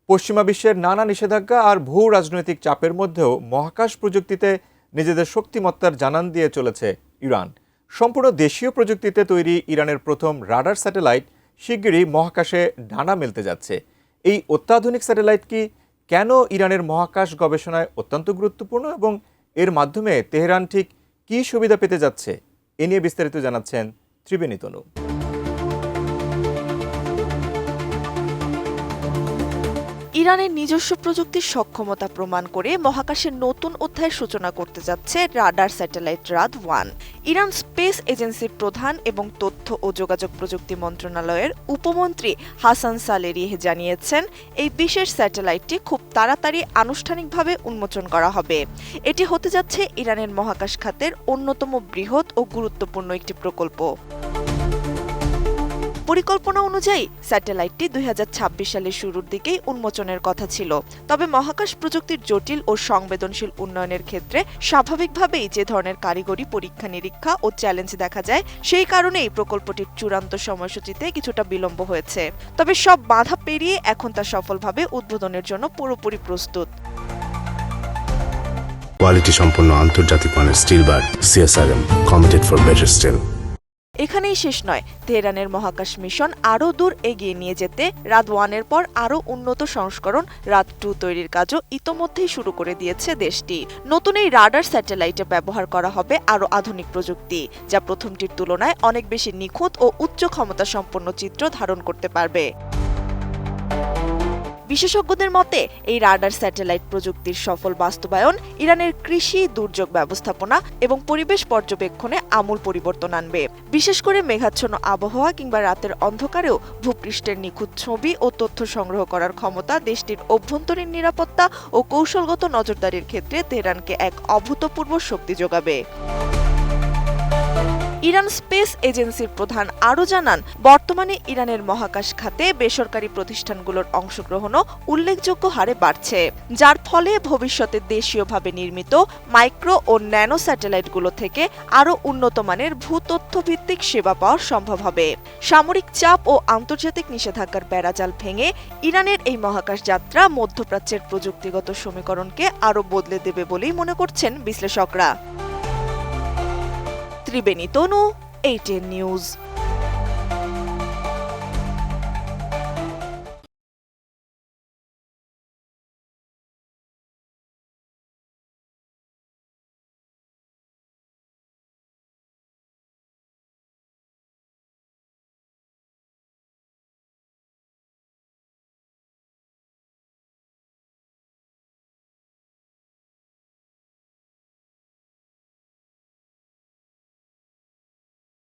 পশ্চিমা বিশ্বের নানা নিষেধাজ্ঞা আর ভূ রাজনৈতিক চাপের মধ্যেও মহাকাশ প্রযুক্তিতে নিজেদের শক্তিমত্তার জানান দিয়ে চলেছে ইরান। সম্পূর্ণ দেশীয় প্রযুক্তিতে তৈরি ইরানের প্রথম রাডার স্যাটেলাইট শিগগিরই মহাকাশে ডানা মেলতে যাচ্ছে। এই অত্যাধুনিক স্যাটেলাইট কি কেন ইরানের মহাকাশ গবেষণায় অত্যন্ত গুরুত্বপূর্ণ এবং এর মাধ্যমে তেহরান ঠিক কী সুবিধা পেতে যাচ্ছে, এ নিয়ে বিস্তারিত জানাচ্ছেন ত্রিবেণী তনু। ইরানের নিজস্ব প্রযুক্তির সক্ষমতা প্রমাণ করে মহাকাশের নতুন অধ্যায়ের সূচনা করতে যাচ্ছে রাডার স্যাটেলাইট রাদ-1। ইরান স্পেস এজেন্সির প্রধান এবং তথ্য ও যোগাযোগ প্রযুক্তি মন্ত্রণালয়ের উপমন্ত্রী হাসান সালেরিহ জানিয়েছেন, এই বিশেষ স্যাটেলাইটটি খুব তাড়াতাড়ি আনুষ্ঠানিকভাবে উন্মোচন করা হবে। এটি হতে যাচ্ছে ইরানের মহাকাশ খাতের অন্যতম বৃহৎ ও গুরুত্বপূর্ণ একটি প্রকল্প। পরিকল্পনা অনুযায়ী স্যাটেলাইটটি 2026 সালের শুরুর দিকেই উন্মোচনের কথা ছিল। তবে মহাকাশ প্রযুক্তির জটিল ও সংবেদনশীল উন্নয়নের ক্ষেত্রে স্বাভাবিকভাবেই যে ধরনের কারিগরি পরীক্ষা নিরীক্ষা ও চ্যালেঞ্জ দেখা যায়, সেই কারণেই প্রকল্পটির চূড়ান্ত সময়সূচিতে কিছুটা বিলম্ব হয়েছে। তবে সব বাধা পেরিয়ে এখন তা সফলভাবে উদ্বোধনের জন্য পুরোপুরি প্রস্তুত। কোয়ালিটি সম্পন্ন আন্তর্জাতিক মানের still bar CSRM, committed for better still. এখানেই শেষ নয়, তেহরানের মহাকাশ মিশন আরও দূর এগিয়ে নিয়ে যেতে রাদ-1 এর পর আরও উন্নত সংস্করণ রাদ-2 তৈরির কাজও ইতোমধ্যেই শুরু করে দিয়েছে দেশটি। নতুন এই রাডার স্যাটেলাইটে ব্যবহার করা হবে আরও আধুনিক প্রযুক্তি, যা প্রথমটির তুলনায় অনেক বেশি নিখুঁত ও উচ্চ ক্ষমতা সম্পন্ন চিত্র ধারণ করতে পারবে। বিশেষজ্ঞদের মতে এই রাডার স্যাটেলাইট প্রযুক্তির সফল বাস্তবায়ন ইরানের কৃষি, দুর্যোগ ব্যবস্থাপনা এবং পরিবেশ পর্যবেক্ষণে আমূল পরিবর্তন আনবে। বিশেষ করে মেঘাচ্ছন্ন আবহাওয়া কিংবা রাতের অন্ধকারেও ভূপৃষ্ঠের নিখুঁত ছবি ও তথ্য সংগ্রহ করার ক্ষমতা দেশটির অভ্যন্তরীণ নিরাপত্তা ও কৌশলগত নজরদারির ক্ষেত্রে তেহরানকে এক অভূতপূর্ব শক্তি যোগাবে। ইরান স্পেস এজেন্সির প্রধান আরও জানান, বর্তমানে ইরানের মহাকাশ খাতে বেসরকারি প্রতিষ্ঠানগুলোর অংশগ্রহণও উল্লেখযোগ্য হারে বাড়ছে, যার ফলে ভবিষ্যতে দেশীয়ভাবে নির্মিত মাইক্রো ও ন্যানো স্যাটেলাইটগুলো থেকে আরও উন্নত মানের ভূতথ্যভিত্তিক সেবা পাওয়া সম্ভব হবে। সামরিক চাপ ও আন্তর্জাতিক নিষেধাজ্ঞার বেড়াজাল ভেঙে ইরানের এই মহাকাশ যাত্রা মধ্যপ্রাচ্যের প্রযুক্তিগত সমীকরণকে আরও বদলে দেবে বলেই মনে করছেন বিশ্লেষকরা। ত্রিবেণী তনু, ATN নিউজ।